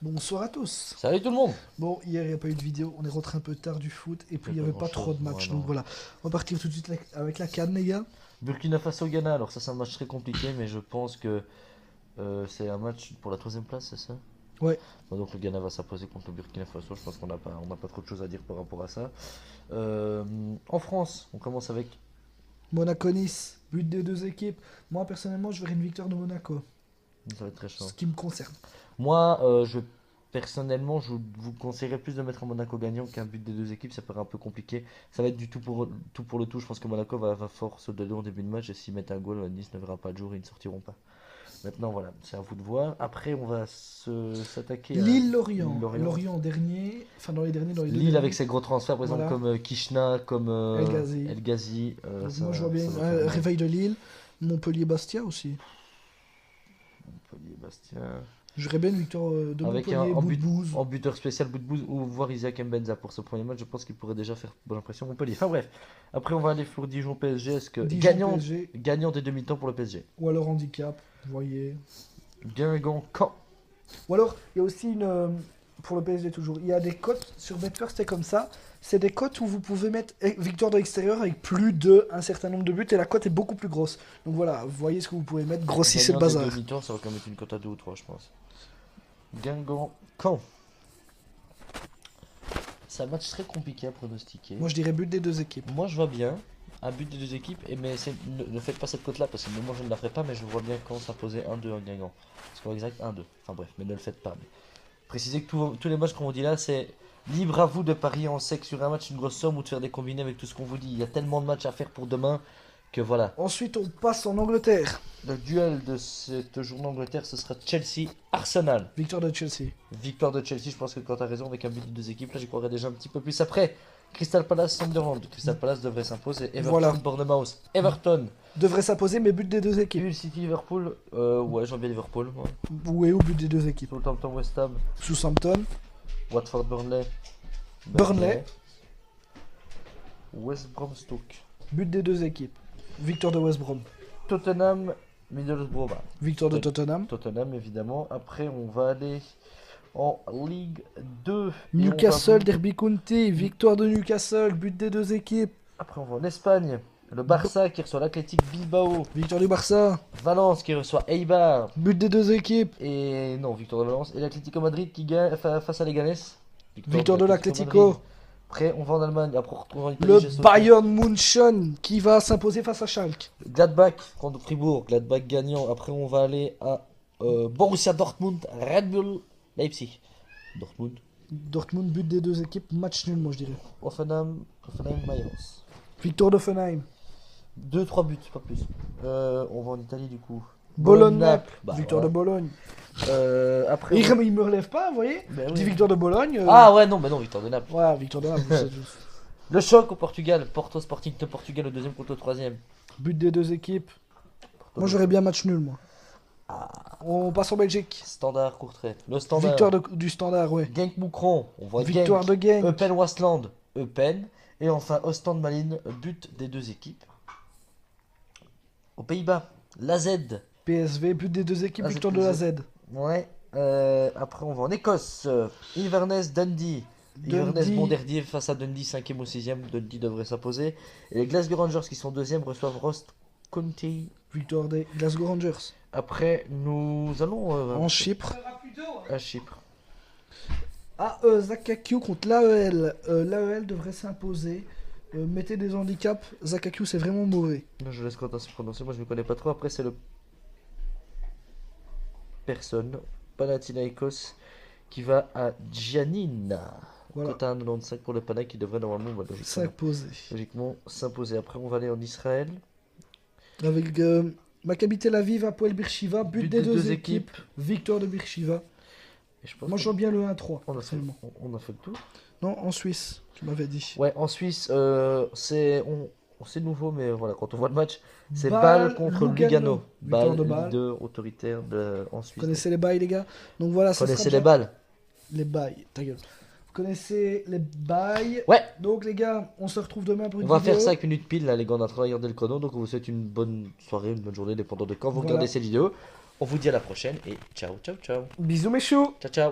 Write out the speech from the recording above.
Bonsoir à tous. Salut tout le monde. Bon, hier il n'y a pas eu de vidéo, on est rentré un peu tard du foot et puis il n'y avait pas trop de matchs. Donc voilà, on va partir tout de suite avec la CAN, les gars. Burkina Faso-Ghana, alors ça c'est un match très compliqué, mais je pense que c'est un match pour la troisième place, c'est ça? Ouais. Bon, donc le Ghana va s'imposer contre le Burkina Faso, je pense qu'on n'a pas trop de choses à dire par rapport à ça. En France, on commence avec... Monaco-Nice, but des deux équipes. Moi personnellement, je verrai une victoire de Monaco, Ça va être très chaud. ce qui me concerne. Moi, personnellement, je vous conseillerais plus de mettre un Monaco gagnant qu'un but des deux équipes, ça paraît un peu compliqué. Ça va être du tout pour le tout, je pense que Monaco va fort se donner en début de match, et s'ils mettent un goal, Nice ne verra pas de jour et ils ne sortiront pas. Maintenant, voilà, c'est à vous de voir. Après, on va s'attaquer à Lille-Lorient. Lorient. Lorient dernier, enfin dans les derniers, dans les deux Lille derniers. avec ses gros transferts, par exemple, Voilà. comme Kishna, comme El Ghazi. El Ghazi. Donc Ça- moi je vois bien ça va faire mal. réveil de Lille, Montpellier-Bastia aussi. Montpellier, Bastia. Je verrais bien une victoire de Avec Montpellier, en Boudbouz. buteur spécial Boudbouz ou voir Isaac Mbenza pour ce premier match, je pense qu'il pourrait déjà faire bonne impression Montpellier. Enfin bref, après on va aller pour Dijon PSG. Est-ce que Dijon, gagnant, PSG, gagnant des demi-temps pour le PSG? ou alors handicap, vous voyez. Guingamp, Caen. Ou alors, il y a aussi une. Pour le PSG toujours, il y a des cotes sur Betfair, c'est comme ça. C'est des cotes où vous pouvez mettre victoire de l'extérieur avec plus de un certain nombre de buts et la cote est beaucoup plus grosse. Donc voilà, vous voyez ce que vous pouvez mettre, grossissez le Gagnant des bazar. demi-temps, ça va quand même être une cote à 2 ou 3, je pense. Guingamp, Caen. C'est un match très compliqué à pronostiquer. Moi je dirais but des deux équipes. Moi je vois bien un but des deux équipes, mais ne faites pas cette cote là parce que moi je ne la ferai pas, mais je vois bien quand s'imposer 1-2 en Guingamp. Score exact 1-2. Enfin bref, mais ne le faites pas. Mais précisez que tous les matchs qu'on vous dit là, c'est libre à vous de parier en sec sur un match, une grosse somme ou de faire des combinés avec tout ce qu'on vous dit. Il y a tellement de matchs à faire pour demain que voilà. Ensuite on passe en Angleterre. Le duel de cette journée Angleterre, ce sera Chelsea-Arsenal. Victoire de Chelsea. Victoire de Chelsea, je pense que quand tu as raison, avec un but de deux équipes, là j'y croirais déjà un petit peu plus. Après, Crystal Palace-Sunderland. Crystal Palace devrait s'imposer. Voilà. Everton-Bournemouth. Everton. Devrait s'imposer, mais but des deux équipes. Hull City-Liverpool. Ouais, j'aime bien Liverpool. Moi. Où au but des deux équipes. Southampton-West Ham. Southampton. Watford-Burnley. Burnley. West Brom-Stoke. But des deux équipes. Victoire de West Brom. Tottenham-Middlesbrough. Victoire de Tottenham. Tottenham, évidemment. Après, on va aller en Ligue 2. Et Newcastle, on va- Derby County. Victoire de Newcastle. But des deux équipes. Après, on va en Espagne. Le Barça qui reçoit l'Athletic Bilbao. Victoire du Barça. Valence qui reçoit Eibar. But des deux équipes. Et non, victoire de Valence. Et l'Atlético Madrid qui gagne face à Leganés. Victoire de Madrid. l'Atlético. Après, on va en Allemagne. Après, on retrouve en Italie. Le j'ai sauté. Bayern München qui va s'imposer face à Schalke. Gladbach contre Fribourg. Gladbach gagnant. Après, on va aller à Borussia Dortmund. Red Bull Leipzig. Dortmund. Dortmund, but des deux équipes. Match nul, moi je dirais. Offenheim Mayence. Victoire d'Offenheim. 2-3 buts, pas plus. On va en Italie du coup. Bologne-Naples. Bah, Victoire de voilà. Bologne. Après. Et il me relève pas, vous voyez. Ben Je oui. dis victoire de Bologne. Ah ouais, non, mais non, victoire de Naples. Voilà, victoire de Naples. Le choc au Portugal. Porto Sporting de Portugal, le deuxième contre le troisième. But des deux équipes. Moi j'aurais bien match nul, moi. On passe en Belgique. Standard Courtrai. Le Standard. Victoire du Standard, ouais. Genk Moucron. On voit Victoire Genk. de Genk. Eupen Westland. Eupen. Et enfin Ostende Malines. But des deux équipes. Aux Pays-Bas. l'AZ. PSV, but des deux équipes. AZ, Victoire de la Z. Ouais. Après on va en Écosse. Inverness Dundee. Inverness Dundee. Bonderdier face à Dundee 5e ou 6e. Dundee devrait s'imposer. Et les Glasgow Rangers qui sont 2e reçoivent Ross County. Victoire des Glasgow Rangers. Après nous allons En Chypre. à Chypre. Ah, Zakakiou contre l'AEL. L'AEL devrait s'imposer. Mettez des handicaps. Zakakiou, c'est vraiment mauvais. Non, je laisse Quentin se prononcer, moi je ne connais pas trop. Après, c'est le personne, Panathinaikos, qui va à Giannina. Voilà. Quota 1,95 pour le Pana qui devrait normalement, S'imposer. logiquement s'imposer. Après, on va aller en Israël. Avec Maccabi Tel Aviv, Hapoel Beersheva, but des deux équipes. Victoire de Beersheva. Et je pense Moi, je vois bien le 1-3. on a fait, personnellement. on a fait le tour. Non, en Suisse, tu m'avais dit. Ouais, en Suisse, c'est nouveau, mais voilà, quand on voit le match, c'est Bâle, Bâle contre Lugano. Lugano. Victoire Bâle, de Bâle. leader autoritaire en Vous Suisse. connaissez les bails, les gars? Donc voilà, ça Connaissez sera les déjà- balles? Les bails, ta gueule. Vous connaissez les bails? Ouais. Donc les gars, on se retrouve demain pour On une va vidéo. faire 5 minutes pile là les gars, on a travaillé le chrono, donc on vous souhaite une bonne soirée, une bonne journée, dépendant de quand vous Voilà. regardez cette vidéo. On vous dit à la prochaine et ciao ciao ciao. Bisous mes choux. Ciao ciao.